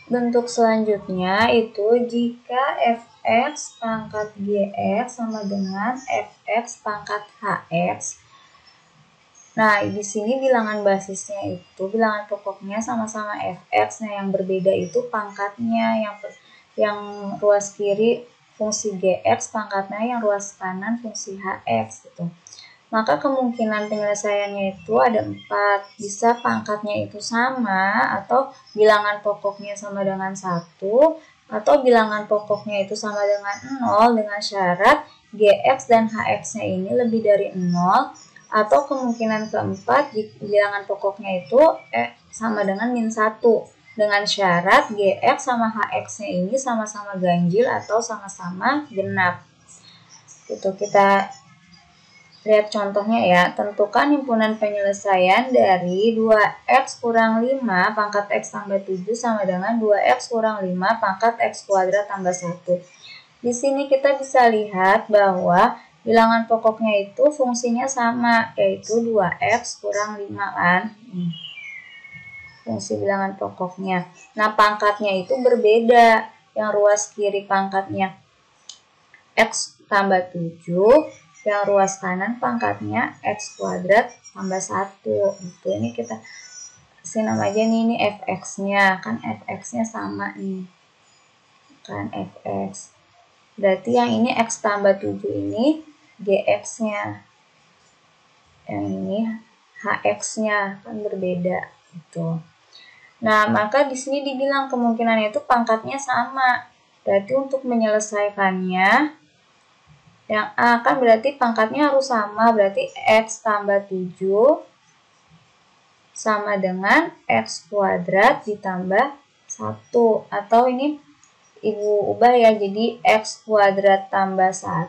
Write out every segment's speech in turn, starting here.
bentuk selanjutnya itu jika fx pangkat gx sama dengan fx pangkat hx. Nah, di sini bilangan basisnya itu, bilangan pokoknya sama-sama fx. Nah, yang berbeda itu pangkatnya. Yang ruas kiri fungsi gx, pangkatnya yang ruas kanan fungsi hx gitu. Maka kemungkinan penyelesaiannya itu ada 4. Bisa pangkatnya itu sama, atau bilangan pokoknya sama dengan 1, atau bilangan pokoknya itu sama dengan 0 dengan syarat gx dan hx-nya ini lebih dari 0, atau kemungkinan keempat bilangan pokoknya itu sama dengan min 1 dengan syarat gx sama hx-nya ini sama-sama ganjil atau sama-sama genap. Itu kita lihat contohnya ya. Tentukan himpunan penyelesaian dari 2x kurang 5 pangkat x tambah 7 sama dengan 2x kurang 5 pangkat x kuadrat tambah 1. Di sini kita bisa lihat bahwa bilangan pokoknya itu fungsinya sama, yaitu 2x kurang 5 kan. Fungsi bilangan pokoknya. Nah, pangkatnya itu berbeda. Yang ruas kiri pangkatnya x tambah 7, yang ruas kanan pangkatnya x kuadrat tambah 1. Gitu. Ini kita kasih nama aja nih, ini fx-nya. Kan fx-nya sama nih. Kan fx. Berarti yang ini x tambah 7 ini gx-nya. Yang ini hx-nya, kan berbeda gitu. Nah, maka di sini dibilang kemungkinannya itu pangkatnya sama. Berarti untuk menyelesaikannya yang A kan berarti pangkatnya harus sama, berarti x tambah 7 sama dengan x kuadrat ditambah 1. Atau ini Ibu ubah ya, jadi x kuadrat tambah 1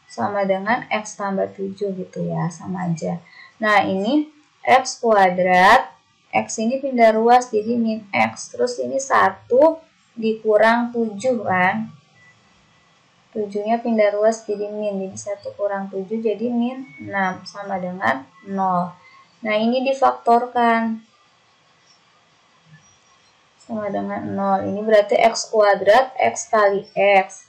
sama dengan x tambah 7 gitu ya, sama aja. Nah, ini x kuadrat, x ini pindah ruas jadi min x, terus ini 1 dikurang 7 kan. 7-nya pindah ruas jadi min, jadi 1 kurang 7 jadi min 6 sama dengan 0. Nah, ini difaktorkan sama dengan 0. Ini berarti x kuadrat x kali x.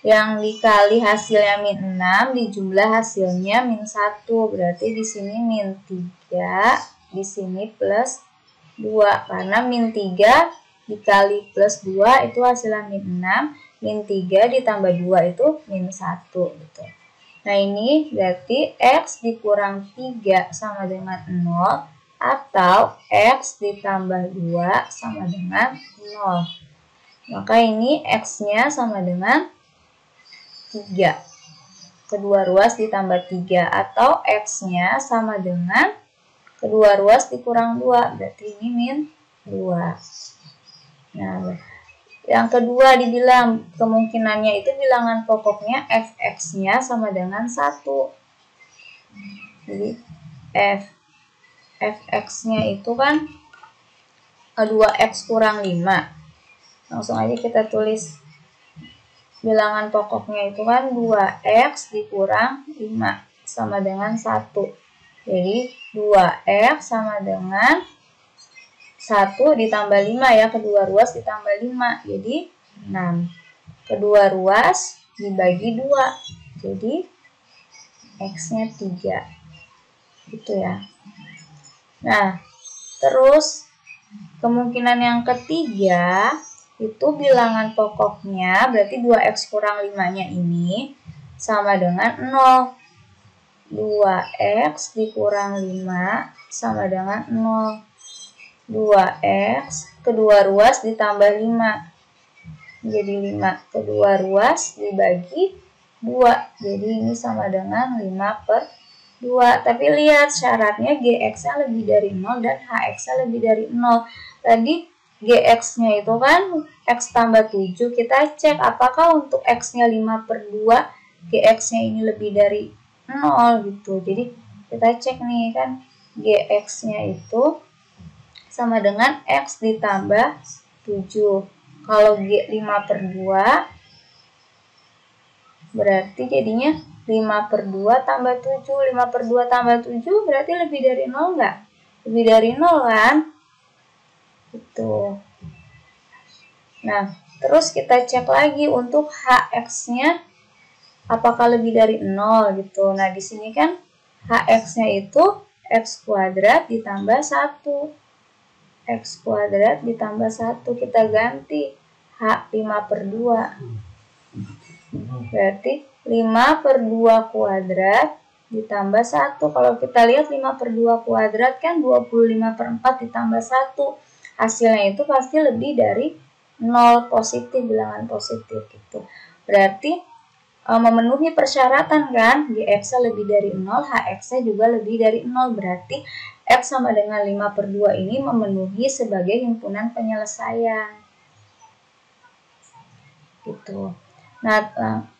Yang dikali hasilnya min 6 dijumlah hasilnya min 1. Berarti di sini min 3, di sini plus 2. Karena min 3 dikali plus 2 itu hasilnya min 6. Min 3 ditambah 2 itu min 1 gitu. Nah, ini berarti x dikurang 3 sama dengan 0 atau x ditambah 2 sama dengan 0. Maka ini x-nya sama dengan 3. Kedua ruas ditambah 3 atau x-nya sama dengan kedua ruas dikurang 2. Berarti ini min 2. Nah, yang kedua dibilang kemungkinannya itu bilangan pokoknya fx-nya sama dengan 1. Jadi fx-nya itu kan 2x kurang 5. Langsung aja kita tulis bilangan pokoknya itu kan 2x dikurang 5 sama dengan 1. Jadi 2x sama dengan 1 ditambah 5 ya, kedua ruas ditambah 5, jadi 6. Kedua ruas dibagi 2, jadi x-nya 3. Gitu ya. Nah, terus kemungkinan yang ketiga itu bilangan pokoknya, berarti 2x kurang 5-nya ini sama dengan 0. 2x dikurang 5 sama dengan 0. 2x, kedua ruas ditambah 5. Jadi 5. Kedua ruas dibagi 2. Jadi ini sama dengan 5/2. Tapi lihat syaratnya gx-nya lebih dari 0 dan hx-nya lebih dari 0. Tadi gx-nya itu kan x tambah 7. Kita cek apakah untuk x-nya 5/2, gx-nya ini lebih dari 0 gitu. Jadi kita cek nih kan gx-nya itu sama dengan x ditambah 7. Kalau G 5/2 berarti jadinya 5/2 tambah 7. 5/2 tambah 7 berarti lebih dari 0 enggak? Lebih dari 0 kan? Gitu. Nah, terus kita cek lagi untuk Hx-nya apakah lebih dari 0 gitu. Nah, di sini kan Hx-nya itu X kuadrat ditambah 1. X kuadrat ditambah 1. Kita ganti H 5/2. Berarti 5/2 kuadrat ditambah 1. Kalau kita lihat 5/2 kuadrat kan 25/4 ditambah 1. Hasilnya itu pasti lebih dari 0, positif, bilangan positif gitu. Berarti memenuhi persyaratan kan, Gx-nya lebih dari 0, Hx-nya juga lebih dari 0. Berarti X sama dengan 5/2 ini memenuhi sebagai himpunan penyelesaian. Gitu. Nah,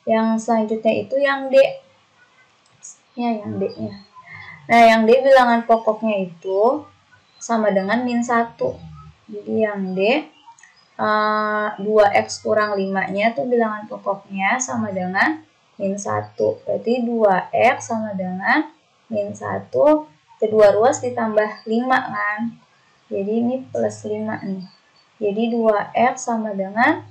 yang selanjutnya itu yang D. Ya, yang D-nya. Nah, yang D bilangan pokoknya itu sama dengan -1. Jadi yang D 2x kurang 5-nya tuh bilangan pokoknya sama dengan -1. Berarti 2x sama dengan -1. Kedua ruas ditambah 5 kan. Jadi ini plus 5 nih. Jadi 2x sama dengan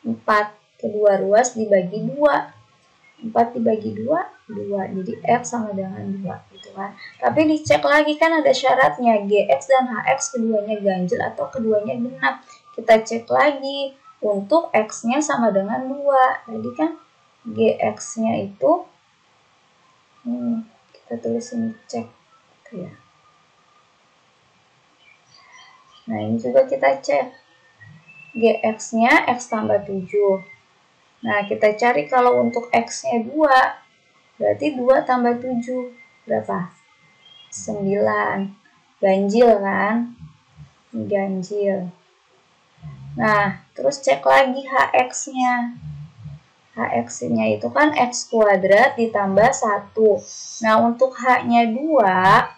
4. Kedua ruas dibagi 2. 4 dibagi 2, 2. Jadi X sama dengan 2 gitu kan. Tapi dicek lagi kan ada syaratnya, Gx dan Hx keduanya ganjil atau keduanya genap. Kita cek lagi untuk X-nya sama dengan 2. Tadi kan Gx-nya itu kita tulis ini cek gitu ya. Nah, ini juga kita cek. Gx-nya X tambah 7. Nah, kita cari kalau untuk X-nya 2. Berarti 2 tambah 7. Berapa? 9. Ganjil kan? Ganjil. Nah, terus cek lagi Hx-nya. Hx-nya itu kan X kuadrat ditambah 1. Nah, untuk H-nya 2.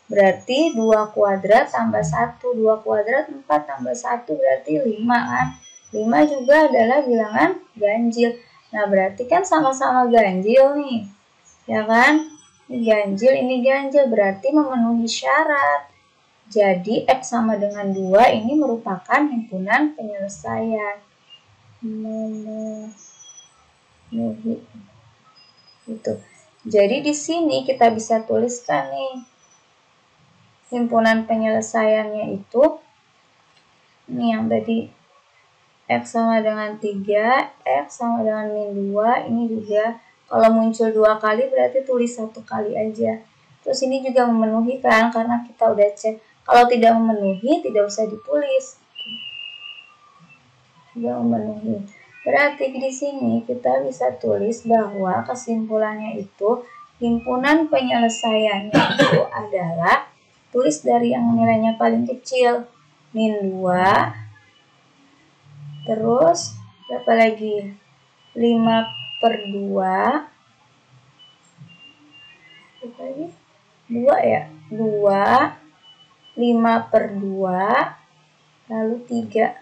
Berarti 2 kuadrat tambah 1. 2 kuadrat 4 tambah 1 berarti 5 kan. 5 juga adalah bilangan ganjil. Nah, berarti kan sama-sama ganjil nih. Ya kan? Ini ganjil, berarti memenuhi syarat. Jadi, X sama dengan 2 ini merupakan himpunan penyelesaian. Memenuhi. Gitu. Jadi, di sini kita bisa tuliskan nih. Himpunan penyelesaiannya itu ini yang tadi X sama dengan 3, X sama dengan -2, ini juga kalau muncul 2 kali berarti tulis 1 kali aja. Terus ini juga memenuhi kan karena kita udah cek. Kalau tidak memenuhi tidak usah ditulis. Tidak memenuhi. Berarti di sini kita bisa tulis bahwa kesimpulannya itu himpunan penyelesaiannya itu adalah tulis dari yang nilainya paling kecil, -2, terus berapa lagi? 5/2, berapa lagi? 2 ya? 2, 5/2, lalu 3.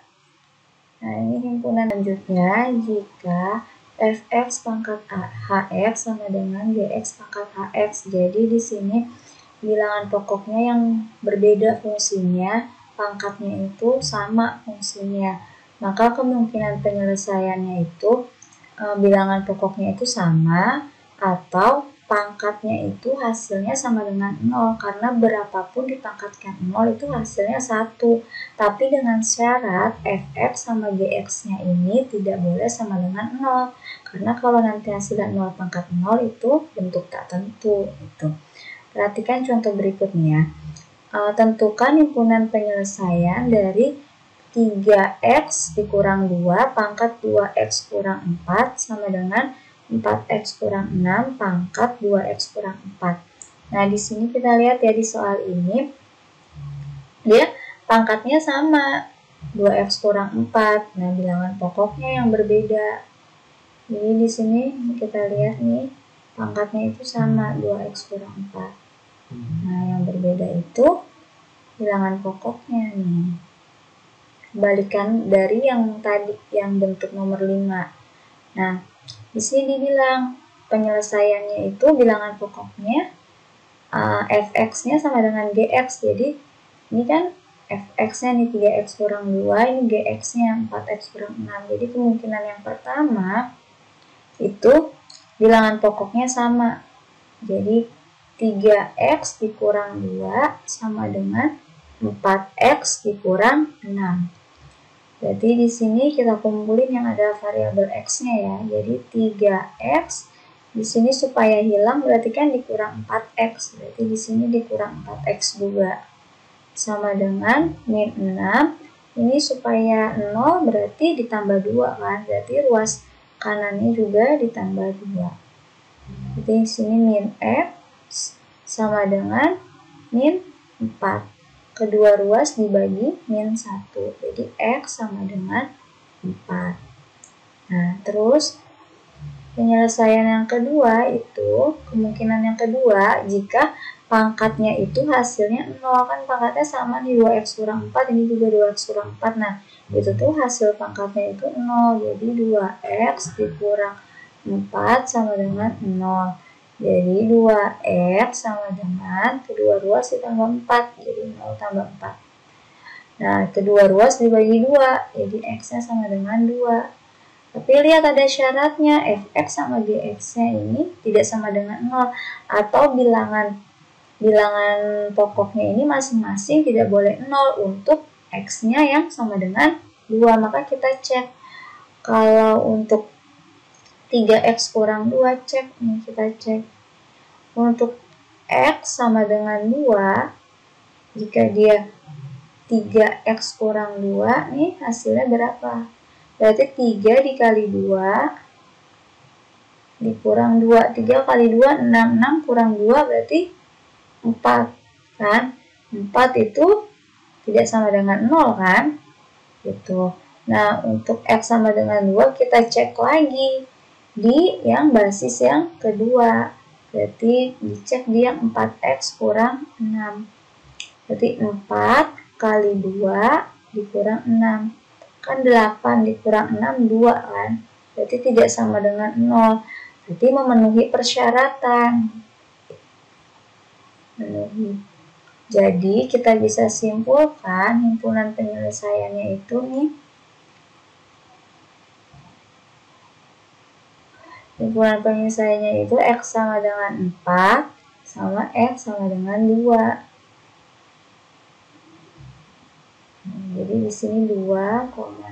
Nah, ini himpunan selanjutnya jika Fx pangkat Hx sama dengan Gx pangkat Hx. Jadi di sini bilangan pokoknya yang berbeda fungsinya, pangkatnya itu sama fungsinya. Maka kemungkinan penyelesaiannya itu bilangan pokoknya itu sama atau pangkatnya itu hasilnya sama dengan 0. Karena berapapun dipangkatkan 0 itu hasilnya 1. Tapi dengan syarat Fx sama Gx-nya ini tidak boleh sama dengan 0. Karena kalau nanti hasilnya 0 pangkat 0 itu bentuk tak tentu. Gitu. Perhatikan contoh berikutnya. Tentukan himpunan penyelesaian dari 3x dikurang 2 pangkat 2x kurang 4 sama dengan 4x kurang 6 pangkat 2x kurang 4. Nah, di sini kita lihat ya di soal ini, dia pangkatnya sama, 2x kurang 4. Nah, bilangan pokoknya yang berbeda. Jadi di sini kita lihat nih, pangkatnya itu sama, 2x kurang 4. Nah, yang berbeda itu bilangan pokoknya nih. Kebalikan dari yang tadi, yang bentuk nomor 5. Nah, di sini dibilang penyelesaiannya itu bilangan pokoknya Fx-nya sama dengan Gx. Jadi, ini kan fx-nya nih 3x kurang 2, ini gx-nya 4x kurang 6. Jadi kemungkinan yang pertama itu bilangan pokoknya sama. Jadi 3x dikurang 2 sama dengan 4x dikurang 6. Berarti di sini kita kumpulin yang ada variabel x-nya ya. Jadi 3x di sini supaya hilang berarti kan dikurang 4x. Berarti di sini dikurang 4x juga. Sama dengan min 6. Ini supaya 0 berarti ditambah 2 kan. Berarti ruas kanannya juga ditambah 2. Jadi di sini min x sama dengan min 4. Kedua ruas dibagi min 1. Jadi x sama dengan 4. Nah, terus penyelesaian yang kedua itu, kemungkinan yang kedua, jika pangkatnya itu hasilnya 0. Kan pangkatnya sama nih, 2x kurang 4, ini juga 2x kurang 4. Nah, itu tuh hasil pangkatnya itu 0. Jadi 2x dikurang 4 sama dengan 0. Jadi 2x sama dengan kedua ruas ditambah 4. Jadi 0 tambah 4. Nah, kedua ruas dibagi 2. Jadi x-nya sama dengan 2. Tapi lihat ada syaratnya. Fx sama gx-nya ini tidak sama dengan 0. Atau bilangan pokoknya ini masing-masing tidak boleh 0 untuk x-nya yang sama dengan 2. Maka kita cek. Kalau untuk 3x kurang 2, cek nih, kita cek. Untuk x sama dengan 2, jika dia 3x kurang 2, nih hasilnya berapa? Berarti 3 dikali 2 dikurang 2. 3 kali 2, 6. 6 kurang 2 berarti 4. Kan? 4 itu tidak sama dengan 0 kan? Gitu. Nah, untuk x sama dengan 2 kita cek lagi di yang basis yang kedua. Berarti dicek di yang 4x kurang 6. Berarti 4 kali 2 dikurang 6. Kan 8 dikurang 6, 2 kan. Berarti tidak sama dengan 0. Berarti memenuhi persyaratan. Jadi kita bisa simpulkan himpunan penyelesaiannya itu nih. Himpunan penyelesaiannya itu x sama dengan 4 sama x sama dengan 2. Jadi di sini 2,5